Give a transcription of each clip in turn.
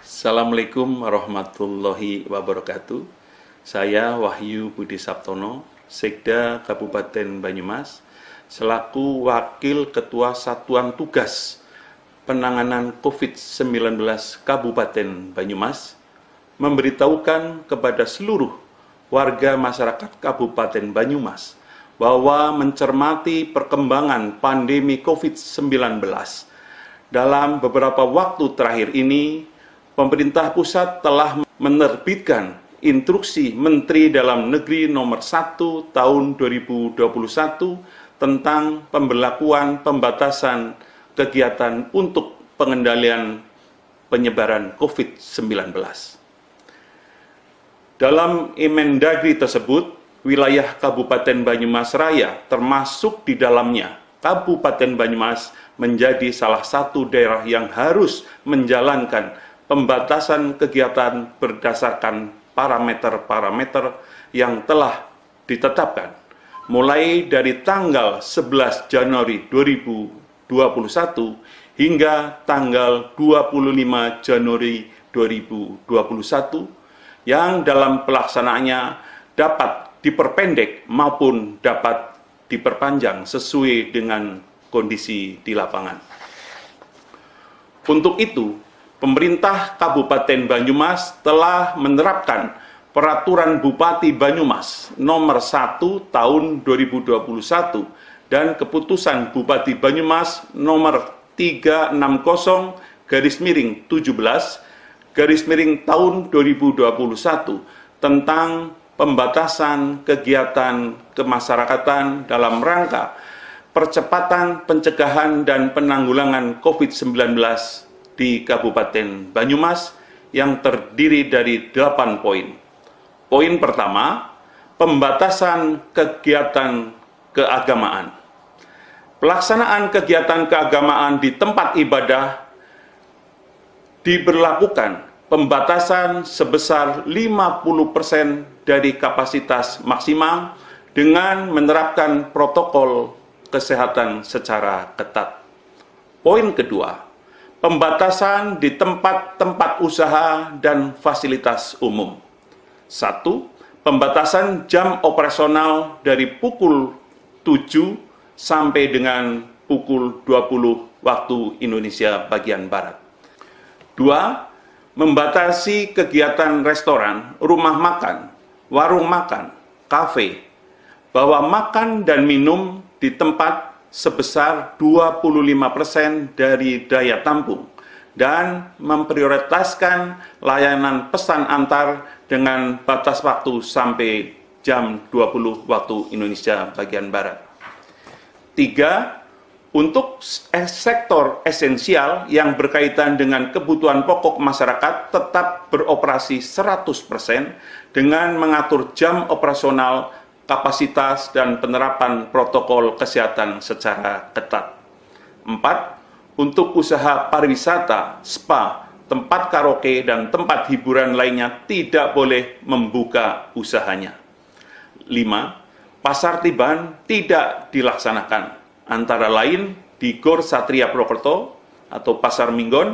Assalamualaikum warahmatullahi wabarakatuh. Saya Wahyu Budi Saptono, Sekda Kabupaten Banyumas, selaku Wakil Ketua Satuan Tugas Penanganan COVID-19 Kabupaten Banyumas, memberitahukan kepada seluruh warga masyarakat Kabupaten Banyumas bahwa mencermati perkembangan pandemi COVID-19 dalam beberapa waktu terakhir ini, pemerintah pusat telah menerbitkan Instruksi Menteri Dalam Negeri Nomor 1 Tahun 2021 tentang pemberlakuan pembatasan kegiatan untuk pengendalian penyebaran COVID-19. Dalam Emendagri tersebut, wilayah Kabupaten Banyumas Raya termasuk di dalamnya Kabupaten Banyumas menjadi salah satu daerah yang harus menjalankan pembatasan kegiatan berdasarkan parameter-parameter yang telah ditetapkan mulai dari tanggal 11 Januari 2021 hingga tanggal 25 Januari 2021 yang dalam pelaksanaannya dapat diperpendek maupun dapat diperpanjang sesuai dengan kondisi di lapangan. Untuk itu, pemerintah Kabupaten Banyumas telah menerapkan Peraturan Bupati Banyumas Nomor 1 Tahun 2021 dan Keputusan Bupati Banyumas Nomor 360/17 tahun 2021 tentang pembatasan kegiatan kemasyarakatan dalam rangka percepatan pencegahan dan penanggulangan COVID-19 di Kabupaten Banyumas yang terdiri dari 8 poin. Poin pertama, pembatasan kegiatan keagamaan. Pelaksanaan kegiatan keagamaan di tempat ibadah diberlakukan pembatasan sebesar 50% dari kapasitas maksimal dengan menerapkan protokol kesehatan secara ketat. Poin kedua, pembatasan di tempat-tempat usaha dan fasilitas umum. 1. Pembatasan jam operasional dari pukul 7 sampai dengan pukul 20 waktu Indonesia bagian Barat. 2. Membatasi kegiatan restoran, rumah makan, warung makan, kafe, bahwa makan dan minum di tempat sebesar 25% dari daya tampung dan memprioritaskan layanan pesan antar dengan batas waktu sampai jam 20 waktu Indonesia bagian Barat. 3. Untuk sektor esensial yang berkaitan dengan kebutuhan pokok masyarakat tetap beroperasi 100% dengan mengatur jam operasional, kapasitas, dan penerapan protokol kesehatan secara ketat. 4. Untuk usaha pariwisata, spa, tempat karaoke, dan tempat hiburan lainnya tidak boleh membuka usahanya. 5. Pasar tiban tidak dilaksanakan, antara lain di Gor Satria Prokerto atau Pasar Minggon,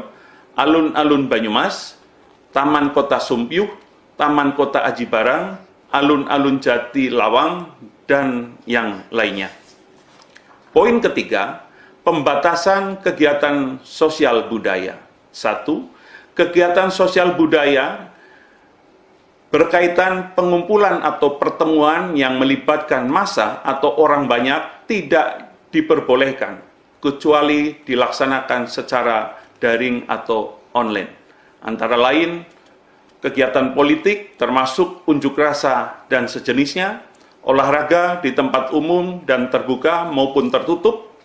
Alun-Alun Banyumas, Taman Kota Sumpyuh, Taman Kota Aji Barang, Alun-Alun Jati Lawang, dan yang lainnya. Poin ketiga, pembatasan kegiatan sosial budaya. 1. Kegiatan sosial budaya berkaitan pengumpulan atau pertemuan yang melibatkan massa atau orang banyak tidak diperbolehkan, kecuali dilaksanakan secara daring atau online. Antara lain, kegiatan politik termasuk unjuk rasa dan sejenisnya, olahraga di tempat umum dan terbuka maupun tertutup,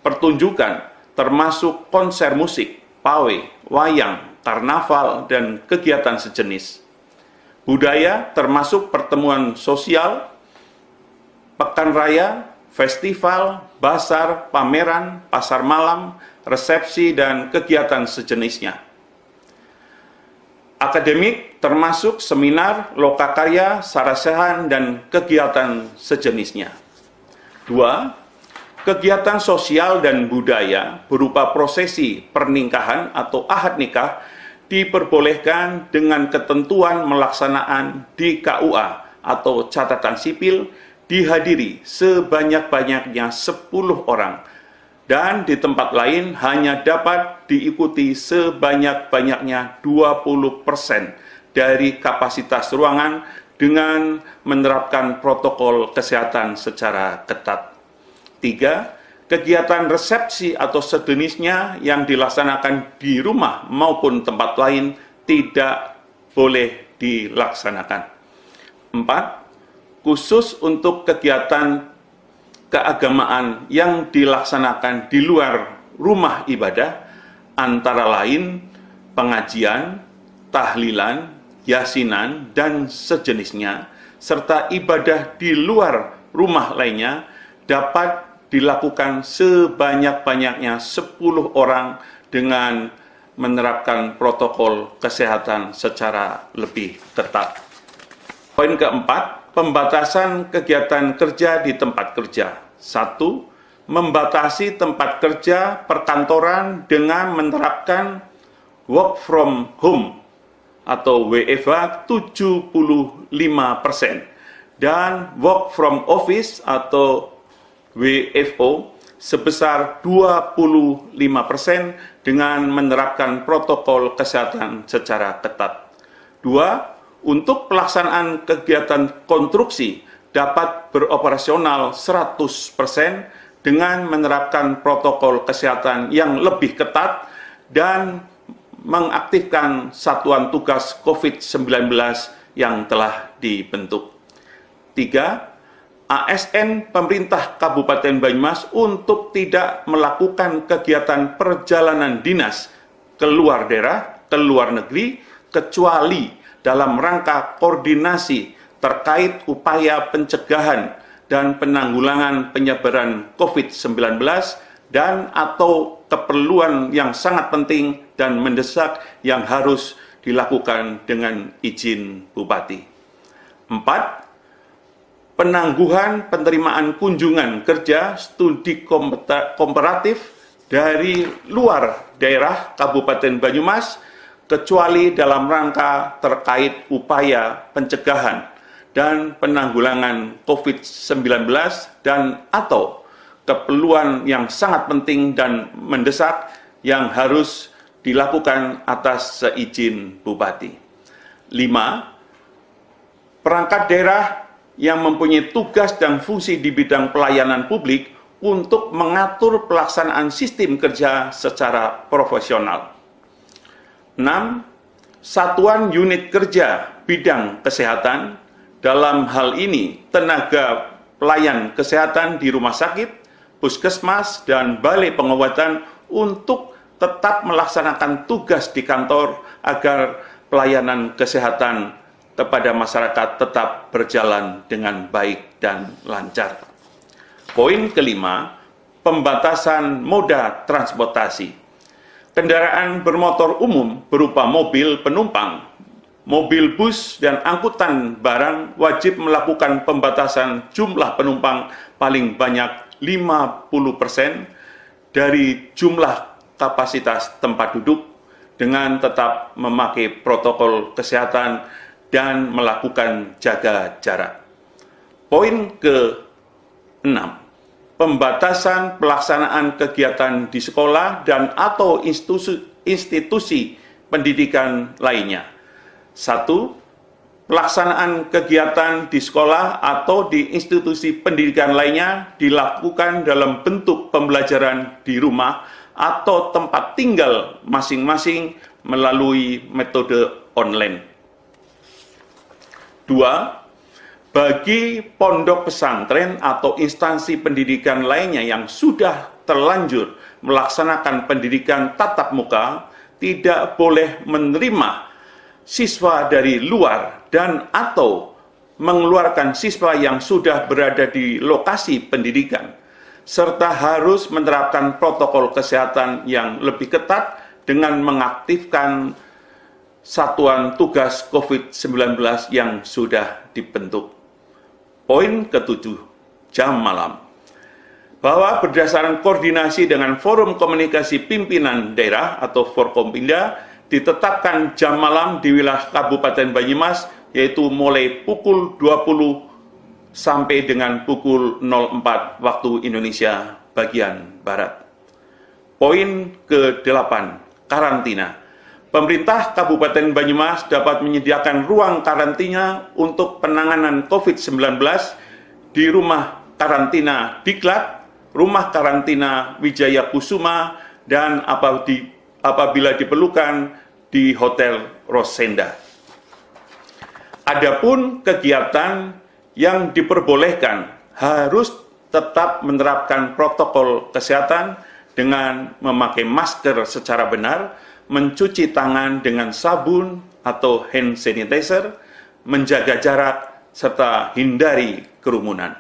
pertunjukan termasuk konser musik, pawai, wayang, karnaval, dan kegiatan sejenis. Budaya termasuk pertemuan sosial, pekan raya, festival, basar, pameran, pasar malam, resepsi, dan kegiatan sejenisnya. Akademik termasuk seminar, lokakarya, sarasehan, dan kegiatan sejenisnya. 2. Kegiatan sosial dan budaya berupa prosesi pernikahan atau akad nikah diperbolehkan dengan ketentuan melaksanaan di KUA atau catatan sipil dihadiri sebanyak-banyaknya 10 orang, dan di tempat lain hanya dapat diikuti sebanyak-banyaknya 20% dari kapasitas ruangan dengan menerapkan protokol kesehatan secara ketat. 3. Kegiatan resepsi atau sejenisnya yang dilaksanakan di rumah maupun tempat lain tidak boleh dilaksanakan. 4. Khusus untuk kegiatan keagamaan yang dilaksanakan di luar rumah ibadah, antara lain pengajian, tahlilan, yasinan, dan sejenisnya, serta ibadah di luar rumah lainnya, dapat dilakukan sebanyak-banyaknya 10 orang dengan menerapkan protokol kesehatan secara lebih ketat. Poin keempat, pembatasan kegiatan kerja di tempat kerja. 1. Membatasi tempat kerja perkantoran dengan menerapkan work from home atau WFH 75% dan work from office atau WFO sebesar 25% dengan menerapkan protokol kesehatan secara ketat. 2. Untuk pelaksanaan kegiatan konstruksi dapat beroperasional 100% dengan menerapkan protokol kesehatan yang lebih ketat dan mengaktifkan satuan tugas COVID-19 yang telah dibentuk. 3. ASN pemerintah Kabupaten Banyumas untuk tidak melakukan kegiatan perjalanan dinas ke luar daerah, ke luar negeri, kecuali dalam rangka koordinasi terkait upaya pencegahan dan penanggulangan penyebaran COVID-19 dan atau keperluan yang sangat penting dan mendesak yang harus dilakukan dengan izin Bupati. 4. Penangguhan penerimaan kunjungan kerja studi komparatif dari luar daerah Kabupaten Banyumas kecuali dalam rangka terkait upaya pencegahan dan penanggulangan COVID-19 dan atau keperluan yang sangat penting dan mendesak yang harus dilakukan atas seizin Bupati. 5. Perangkat daerah yang mempunyai tugas dan fungsi di bidang pelayanan publik untuk mengatur pelaksanaan sistem kerja secara profesional. 6. Satuan unit kerja bidang kesehatan, dalam hal ini tenaga pelayan kesehatan di rumah sakit, puskesmas, dan balai pengobatan untuk tetap melaksanakan tugas di kantor agar pelayanan kesehatan kepada masyarakat tetap berjalan dengan baik dan lancar. Poin kelima, pembatasan moda transportasi. Kendaraan bermotor umum berupa mobil penumpang, mobil bus, dan angkutan barang wajib melakukan pembatasan jumlah penumpang paling banyak 50% dari jumlah kapasitas tempat duduk dengan tetap memakai protokol kesehatan dan melakukan jaga jarak. Poin ke-6, pembatasan pelaksanaan kegiatan di sekolah dan atau institusi pendidikan lainnya. 1. Pelaksanaan kegiatan di sekolah atau di institusi pendidikan lainnya dilakukan dalam bentuk pembelajaran di rumah atau tempat tinggal masing-masing melalui metode online. 2. Bagi pondok pesantren atau instansi pendidikan lainnya yang sudah terlanjur melaksanakan pendidikan tatap muka, tidak boleh menerima siswa dari luar dan atau mengeluarkan siswa yang sudah berada di lokasi pendidikan, serta harus menerapkan protokol kesehatan yang lebih ketat dengan mengaktifkan satuan tugas COVID-19 yang sudah dibentuk. Poin ke-7, jam malam. Bahwa berdasarkan koordinasi dengan Forum Komunikasi Pimpinan Daerah atau Forkompinda ditetapkan jam malam di wilayah Kabupaten Banyumas, yaitu mulai pukul 20 sampai dengan pukul 04 waktu Indonesia bagian Barat. Poin ke-8, karantina. Pemerintah Kabupaten Banyumas dapat menyediakan ruang karantina untuk penanganan COVID-19 di rumah karantina Diklat, rumah karantina Wijaya Kusuma, dan apabila diperlukan di Hotel Rosenda. Adapun kegiatan yang diperbolehkan harus tetap menerapkan protokol kesehatan dengan memakai masker secara benar, mencuci tangan dengan sabun atau hand sanitizer, menjaga jarak, serta hindari kerumunan.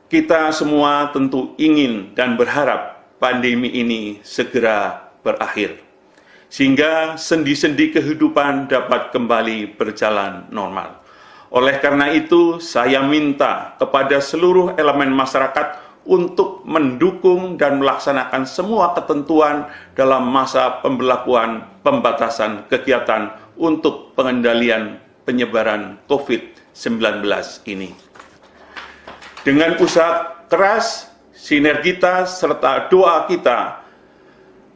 Kita semua tentu ingin dan berharap pandemi ini segera berakhir, sehingga sendi-sendi kehidupan dapat kembali berjalan normal. Oleh karena itu, saya minta kepada seluruh elemen masyarakat untuk mendukung dan melaksanakan semua ketentuan dalam masa pemberlakuan pembatasan kegiatan untuk pengendalian penyebaran COVID-19 ini. Dengan usaha keras, sinergitas, serta doa kita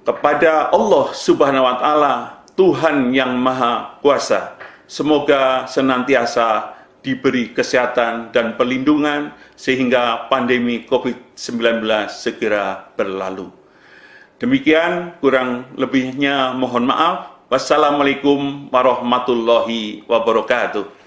kepada Allah Subhanahu wa Ta'ala, Tuhan yang Maha Kuasa, semoga senantiasa diberi kesehatan dan perlindungan sehingga pandemi COVID-19 segera berlalu. Demikian, kurang lebihnya mohon maaf. Wassalamualaikum warahmatullahi wabarakatuh.